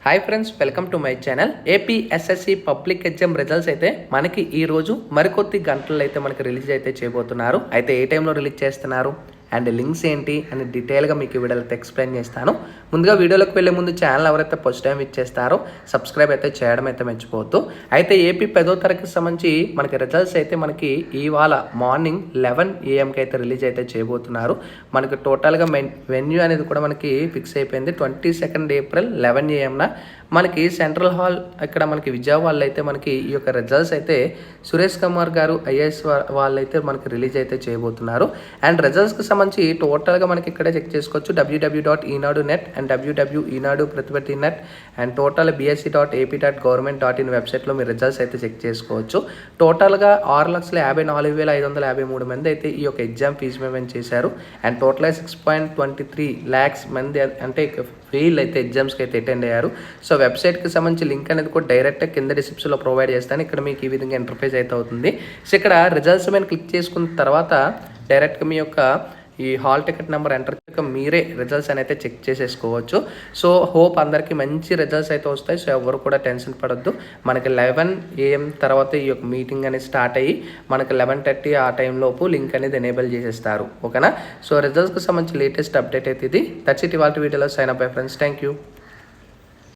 Hi friends, welcome to my channel. AP SSC public exam results అయితే మనకి ఈ రోజు మరికొద్ది గంటల్లో అయితే మనకి రిలీజ్ అయితే చేయబోతున్నారు. అయితే ఏ టైంలో రిలీజ్ చేస్తున్నారు అండ్ లింక్స్ ఏంటి అని డీటెయిల్గా మీకు ఈ వీడియోలో ఎక్స్ప్లెయిన్ చేస్తాను. ముందుగా వీడియోలోకి వెళ్ళే ముందు ఛానల్ ఎవరైతే ఫస్ట్ టైం ఇచ్చేస్తారో సబ్స్క్రైబ్ అయితే చేయడం అయితే మర్చిపోవద్దు. అయితే ఏపీ 10వ తరగతికి సంబంధించి మనకి రిజల్ట్స్ అయితే మనకి ఇవాళ మార్నింగ్ 11 AM అయితే రిలీజ్ అయితే చేయబోతున్నారు. మనకి టోటల్గా వెన్యూ అనేది కూడా మనకి ఫిక్స్ అయిపోయింది. 22 ఏప్రిల్ 11 AM మనకి సెంట్రల్ హాల్ ఇక్కడ మనకి విజయవాడలో అయితే మనకి ఈ యొక్క రిజల్ట్స్ అయితే సురేష్ కుమార్ గారు ఐఏఎస్ వాళ్ళు అయితే మనకి రిలీజ్ అయితే చేయబోతున్నారు. అండ్ రిజల్ట్స్కి సంబంధించి టోటల్గా మనకి ఇక్కడే చెక్ చేసుకోవచ్చు. www.enadu.net and www.enadu.net and total bsc.ap.government.in వెబ్సైట్లో మీరు రిజల్ట్స్ అయితే చెక్ చేసుకోవచ్చు. టోటల్గా 6,54,553 మంది అయితే ఈ యొక్క ఎగ్జామ్ ఫీజు పేమెంట్ చేశారు. అండ్ టోటల్గా 6.23 lakhs మంది అంటే ఫెయిల్ అయితే ఎగ్జామ్స్కి అయితే అటెండ్ అయ్యారు. సో వెబ్సైట్కి సంబంధించి లింక్ అనేది కూడా డైరెక్ట్గా కింద డిస్క్రిప్షన్లో ప్రొవైడ్ చేస్తాను. ఇక్కడ మీకు ఈ విధంగా ఇంటర్ఫేస్ అయితే అవుతుంది. సో ఇక్కడ రిజల్ట్స్ మీద క్లిక్ చేసుకున్న తర్వాత డైరెక్ట్గా మీ యొక్క ఈ హాల్ టికెట్ నెంబర్ ఎంటర్ మీరే రిజల్ట్స్ అయితే చెక్ చేసేసుకోవచ్చు. సో హోప్ అందరికీ మంచి రిజల్ట్స్ అయితే వస్తాయి. సో ఎవరు కూడా టెన్షన్ పడొద్దు. మనకి 11 AM తర్వాత ఈ యొక్క మీటింగ్ అనేది స్టార్ట్ అయ్యి మనకి 11:30 ఆ టైంలోపు లింక్ అనేది ఎనేబుల్ చేసేస్తారు. ఓకేనా? సో రిజల్ట్స్కి సంబంధించి లేటెస్ట్ అప్డేట్ అయితే ఇది. దట్స్ ఇట్ ఇవాళ వీడియోలో. Sign up bye friends. Thank you.